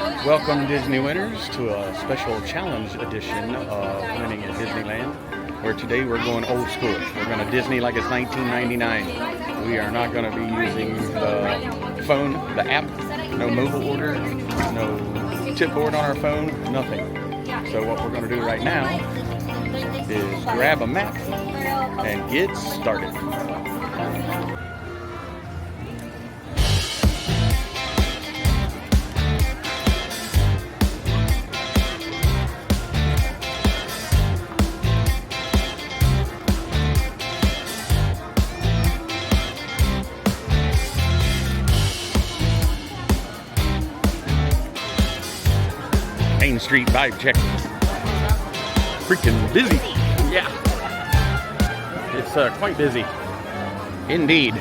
Welcome Disney winners to a special challenge edition of Winning at Disneyland, where today we're going old school. We're going to Disney like it's 1999. We are not going to be using the phone, the app, no mobile order, no tip board on our phone, nothing. So what we're going to do right now is grab a map and get started. Main Street vibe check. Freaking busy. Yeah. It's quite busy. Indeed.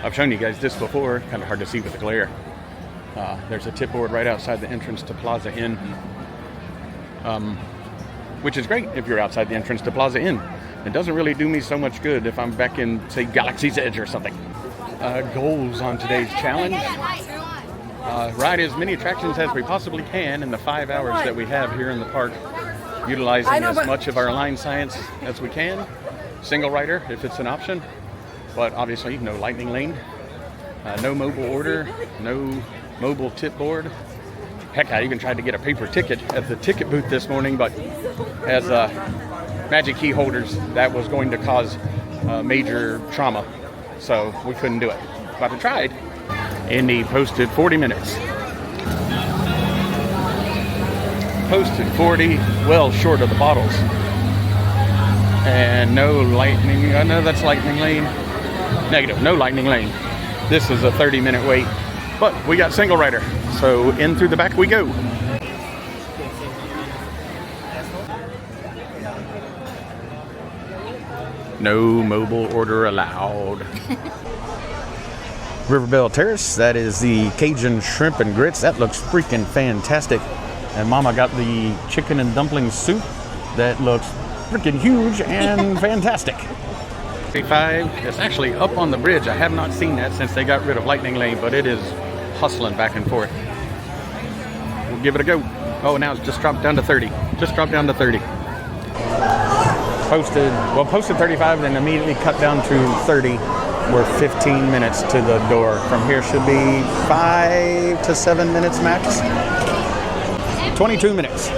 I've shown you guys this before. Kind of hard to see with the glare. There's a tip board right outside the entrance to Plaza Inn. Which is great if you're outside the entrance to Plaza Inn. It doesn't really do me so much good if I'm back in, say, Galaxy's Edge or something. Goals on today's challenge. Ride as many attractions as we possibly can in the 5 hours that we have here in the park, utilizing as much of our line science as we can. Single rider, if it's an option, but obviously no lightning lane, no mobile order, no mobile tip board. Heck, I even tried to get a paper ticket at the ticket booth this morning, but as magic key holders, that was going to cause major trauma, so we couldn't do it. But I tried. Indy posted 40 minutes. Posted 40, well short of the bottles. And no lightning, I know that's lightning lane. Negative, no lightning lane. This is a 30-minute wait, but we got single rider, so in through the back we go. No mobile order allowed. Riverbell Terrace, that is the Cajun shrimp and grits. That looks freaking fantastic. And Mama got the chicken and dumpling soup. That looks freaking huge and fantastic. 35, it's actually up on the bridge. I have not seen that since they got rid of Lightning Lane, but it is hustling back and forth. We'll give it a go. Oh, now it's just dropped down to 30. Just dropped down to 30. Posted 35, then immediately cut down to 30. We're 15 minutes to the door. From here should be 5 to 7 minutes max. 22 minutes.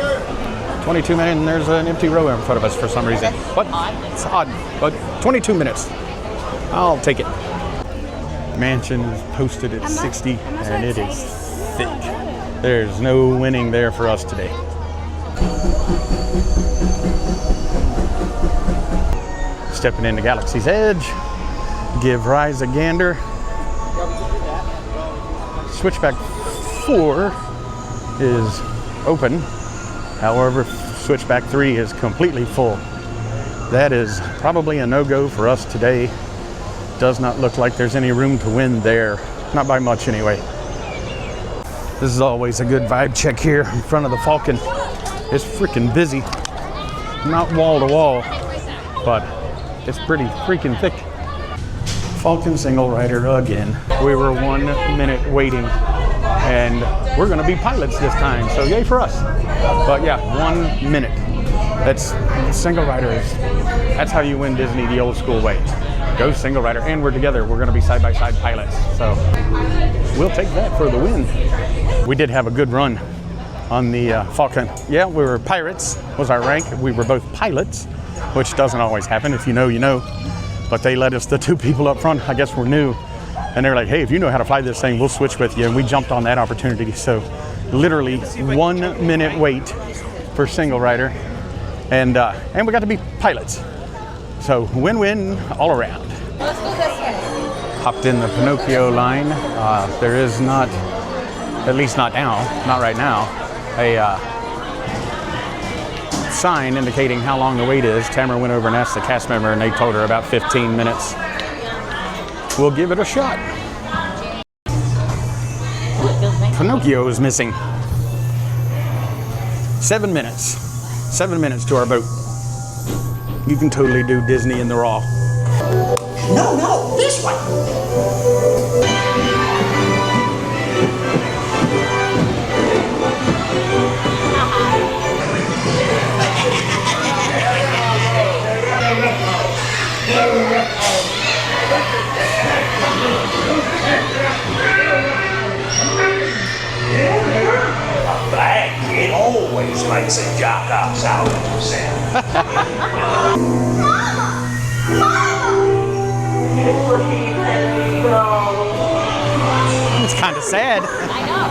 22 minutes, and there's an empty row in front of us for some reason. But it's odd, but 22 minutes. I'll take it. Mansion is posted at 60, and it is thick. There's no winning there for us today. Stepping into Galaxy's Edge, give Rise a gander. Switchback 4 is open. However, Switchback 3 is completely full. That is probably a no-go for us today. Does not look like there's any room to win there. Not by much anyway. This is always a good vibe check here in front of the Falcon. It's freaking busy. Not wall to wall, but it's pretty freaking thick. Falcon single rider again. We were 1 minute waiting, and we're gonna be pilots this time, so yay for us. But yeah, 1 minute. That's single riders. That's how you win Disney the old school way. Go single rider, and we're together. We're gonna be side by side pilots, so we'll take that for the win. We did have a good run on the Falcon. Yeah, we were pirates, was our rank. We were both pilots, which doesn't always happen. If you know, you know. But they let us, the 2 people up front, I guess were new. And they're like, hey, if you know how to fly this thing, we'll switch with you. And we jumped on that opportunity. So literally 1 minute wait for single rider. And we got to be pilots. So win-win all around. Let's go this way. Hopped in the Pinocchio line. There is not, at least not now, not right now, a sign indicating how long the wait is. Tamara went over and asked the cast member, and they told her about 15 minutes. We'll give it a shot. Pinocchio is missing. 7 minutes. 7 minutes to our boat. You can totally do Disney in the raw. No, this one. It always makes a jackass out of himself. It's kind of sad. I know.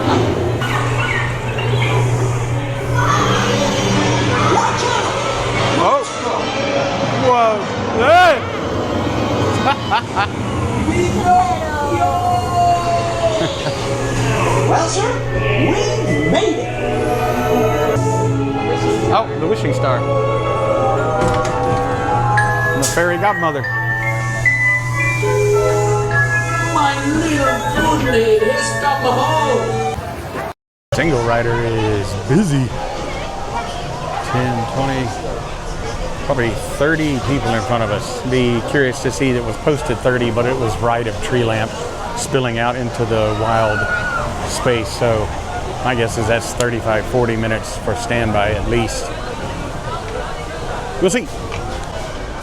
Oh. Whoa. Hey. Well, sir, we made it. Oh, the wishing star. And the fairy godmother. My little goodness has come home. Single rider is busy. 10, 20, probably 30 people in front of us. Be curious to see that was posted 30, but it was right of tree lamp spilling out into the wild space. So my guess is that's 35, 40 minutes for standby at least. We'll see.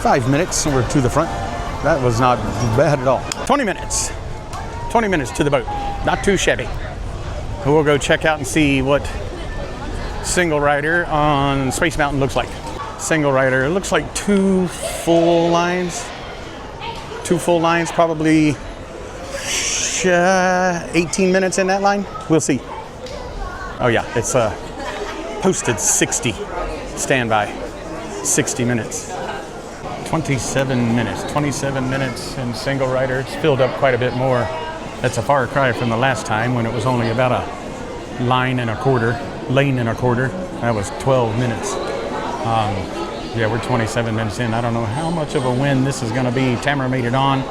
5 minutes and we're to the front. That was not bad at all. 20 minutes. 20 minutes to the boat. Not too shabby. We'll go check out and see what single rider on Space Mountain looks like. Single rider, it looks like 2 full lines. 2 full lines, probably 18 minutes in that line. We'll see. Oh yeah, it's posted 60 standby, 60 minutes. 27 minutes in single rider. It's filled up quite a bit more. That's a far cry from the last time when it was only about a lane and a quarter. That was 12 minutes. Yeah, we're 27 minutes in. I don't know how much of a win this is going to be. Tamara made it on.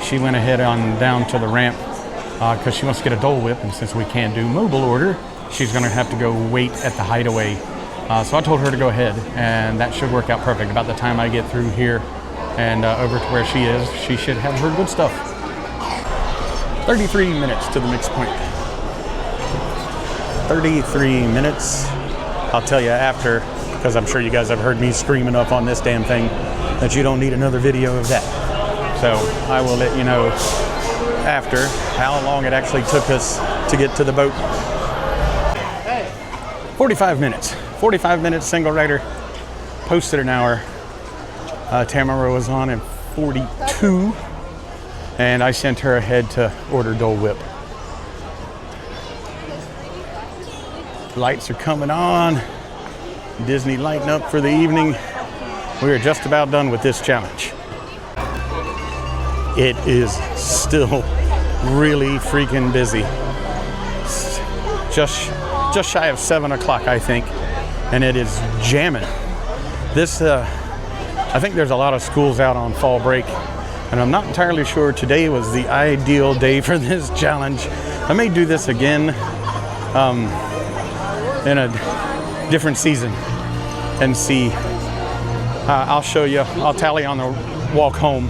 She went ahead on down to the ramp because she wants to get a Dole Whip, and since we can't do mobile order, she's going to have to go wait at the hideaway. So I told her to go ahead, and that should work out perfect. About the time I get through here and over to where she is, she should have her good stuff. 33 minutes to the mix point. 33 minutes. I'll tell you after, because I'm sure you guys have heard me scream enough on this damn thing that you don't need another video of that. So I will let you know after how long it actually took us to get to the boat. 45 minutes. 45 minutes single rider. Posted an hour. Tamara was on in 42. And I sent her ahead to order Dole Whip. Lights are coming on. Disney lighting up for the evening. We are just about done with this challenge. It is still really freaking busy. It's just shy of 7 o'clock, I think, and it is jamming. This, I think there's a lot of schools out on fall break, and I'm not entirely sure today was the ideal day for this challenge. I may do this again in a different season and see. I'll show you. I'll tally on the walk home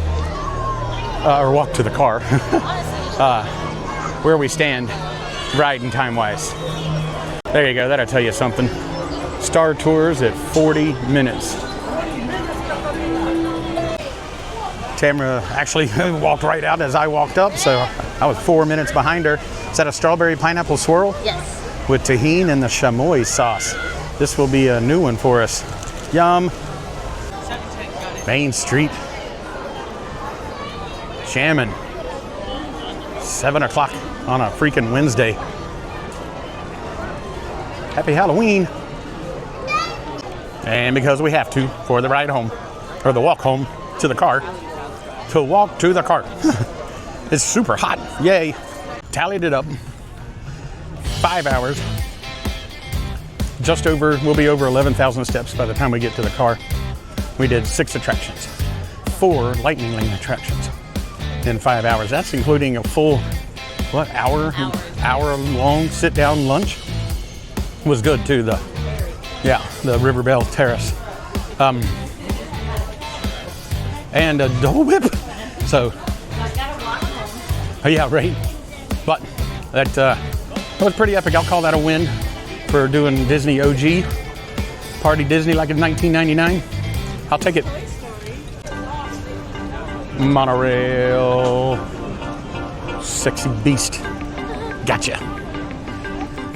or walk to the car where we stand riding time-wise. There you go. That'll tell you something. Star Tours at 40 minutes. Tamara actually walked right out as I walked up, so I was 4 minutes behind her. Is that a strawberry pineapple swirl? Yes. With tahini and the chamois sauce. This will be a new one for us. Yum. Main Street. Jamming. 7 o'clock on a freaking Wednesday. Happy Halloween. And because we have to for the ride home, or the walk home to the car, to walk to the car. It's super hot. Yay. Tallied it up. 5 hours. Just over, we'll be over 11,000 steps by the time we get to the car. We did 6 attractions, 4 lightning lane attractions in 5 hours. That's including a full, what, hour long sit down lunch. It was good too, the River Belle Terrace. And a Dole Whip. So Oh, yeah, right. But that was pretty epic. I'll call that a win for doing Disney OG. Party Disney like in 1999. I'll take it. Monorail. Sexy beast. Gotcha.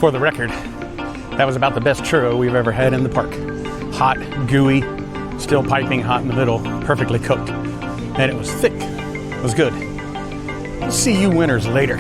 For the record, that was about the best churro we've ever had in the park. Hot, gooey, still piping hot in the middle, perfectly cooked. And it was thick. It was good. See you winners later.